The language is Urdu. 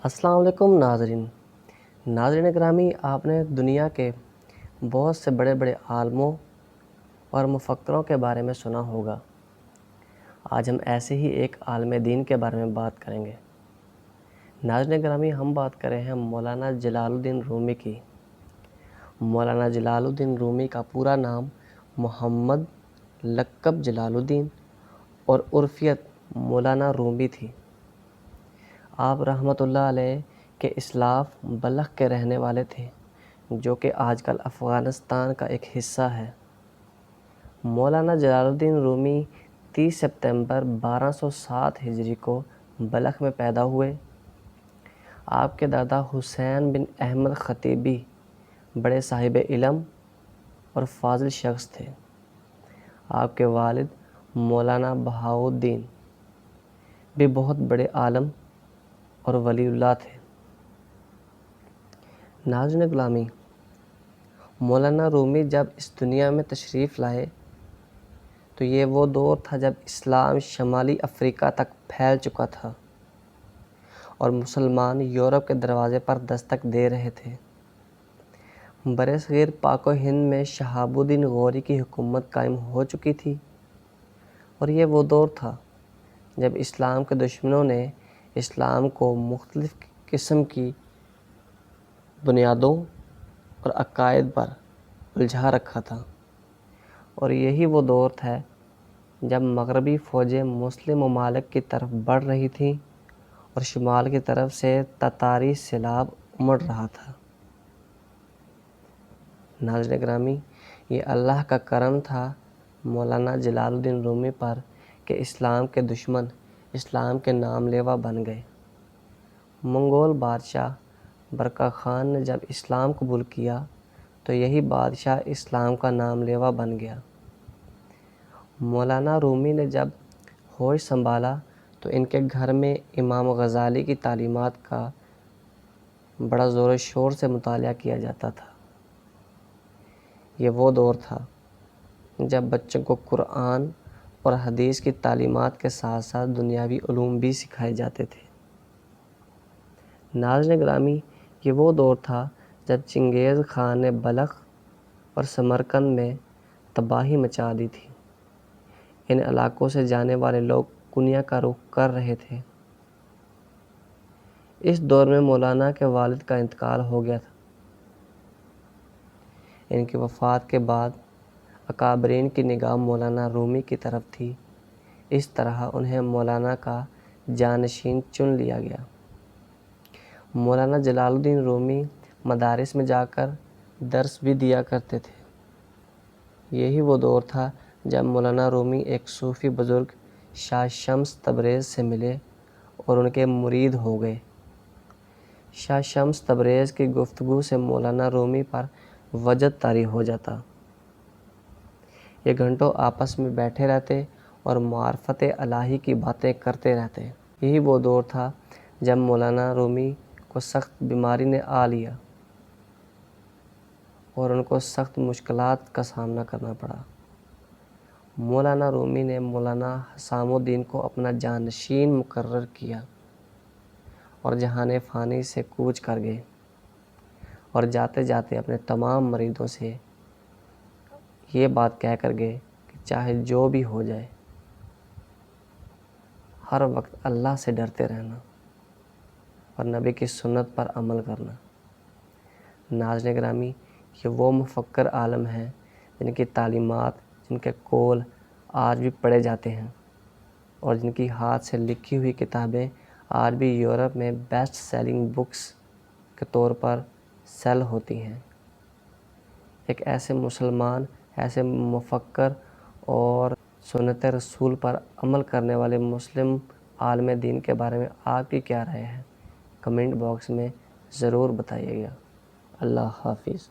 السلام علیکم ناظرین گرامی، آپ نے دنیا کے بہت سے بڑے بڑے عالموں اور مفکروں کے بارے میں سنا ہوگا۔ آج ہم ایسے ہی ایک عالم دین کے بارے میں بات کریں گے۔ ناظرین گرامی، ہم بات کر رہے ہیں مولانا جلال الدین رومی کی۔ مولانا جلال الدین رومی کا پورا نام محمد لقب جلال الدین اور عرفیت مولانا رومی تھی۔ آپ رحمۃ اللہ علیہ کے اسلاف بلخ کے رہنے والے تھے، جو کہ آج کل افغانستان کا ایک حصہ ہے۔ مولانا جلال الدین رومی 30 ستمبر 1207 ہجری کو بلخ میں پیدا ہوئے۔ آپ کے دادا حسین بن احمد خطیبی بڑے صاحب علم اور فاضل شخص تھے۔ آپ کے والد مولانا بہاؤالدین بھی بہت بڑے عالم اور ولی اللہ تھے۔ ناظرین گرامی، مولانا رومی جب اس دنیا میں تشریف لائے تو یہ وہ دور تھا جب اسلام شمالی افریقہ تک پھیل چکا تھا اور مسلمان یورپ کے دروازے پر دستک دے رہے تھے۔ برصغیر پاک و ہند میں شہاب الدین غوری کی حکومت قائم ہو چکی تھی، اور یہ وہ دور تھا جب اسلام کے دشمنوں نے اسلام کو مختلف قسم کی بنیادوں اور عقائد پر الجھا رکھا تھا، اور یہی وہ دور تھا جب مغربی فوجیں مسلم ممالک کی طرف بڑھ رہی تھیں اور شمال کی طرف سے تتاری سیلاب امڑ رہا تھا۔ ناظرین گرامی، یہ اللہ کا کرم تھا مولانا جلال الدین رومی پر کہ اسلام کے دشمن اسلام کے نام لیوا بن گئے۔ منگول بادشاہ برقع خان نے جب اسلام قبول کیا تو یہی بادشاہ اسلام کا نام لیوا بن گیا۔ مولانا رومی نے جب ہوش سنبھالا تو ان کے گھر میں امام غزالی کی تعلیمات کا بڑا زور و شور سے مطالعہ کیا جاتا تھا۔ یہ وہ دور تھا جب بچوں کو قرآن اور حدیث کی تعلیمات کے ساتھ ساتھ دنیاوی علوم بھی سکھائے جاتے تھے۔ ناظرین گرامی، یہ وہ دور تھا جب چنگیز خان نے بلخ اور سمرقند میں تباہی مچا دی تھی۔ ان علاقوں سے جانے والے لوگ کنیا کا رخ کر رہے تھے۔ اس دور میں مولانا کے والد کا انتقال ہو گیا تھا۔ ان کی وفات کے بعد اکابرین کی نگاہ مولانا رومی کی طرف تھی، اس طرح انہیں مولانا کا جانشین چن لیا گیا۔ مولانا جلال الدین رومی مدارس میں جا کر درس بھی دیا کرتے تھے۔ یہی وہ دور تھا جب مولانا رومی ایک صوفی بزرگ شاہ شمس تبریز سے ملے اور ان کے مرید ہو گئے۔ شاہ شمس تبریز کی گفتگو سے مولانا رومی پر وجد طاری ہو جاتا۔ یہ گھنٹوں آپس میں بیٹھے رہتے اور معرفت الہی کی باتیں کرتے رہتے۔ یہی وہ دور تھا جب مولانا رومی کو سخت بیماری نے آ لیا اور ان کو سخت مشکلات کا سامنا کرنا پڑا۔ مولانا رومی نے مولانا حسام الدین کو اپنا جانشین مقرر کیا اور جہان فانی سے کوچ کر گئے، اور جاتے جاتے اپنے تمام مریدوں سے یہ بات کہہ کر گئے کہ چاہے جو بھی ہو جائے، ہر وقت اللہ سے ڈرتے رہنا اور نبی کی سنت پر عمل کرنا۔ ناظرین گرامی، یہ وہ مفکر عالم ہیں جن کی تعلیمات، جن کے قول آج بھی پڑھے جاتے ہیں اور جن کی ہاتھ سے لکھی ہوئی کتابیں آج بھی یورپ میں بیسٹ سیلنگ بکس کے طور پر سیل ہوتی ہیں۔ ایک ایسے مسلمان، ایسے مفکر اور سنت رسول پر عمل کرنے والے مسلم عالم دین کے بارے میں آپ کی کیا رائے ہے؟ کمنٹ باکس میں ضرور بتائیے گا۔ اللہ حافظ۔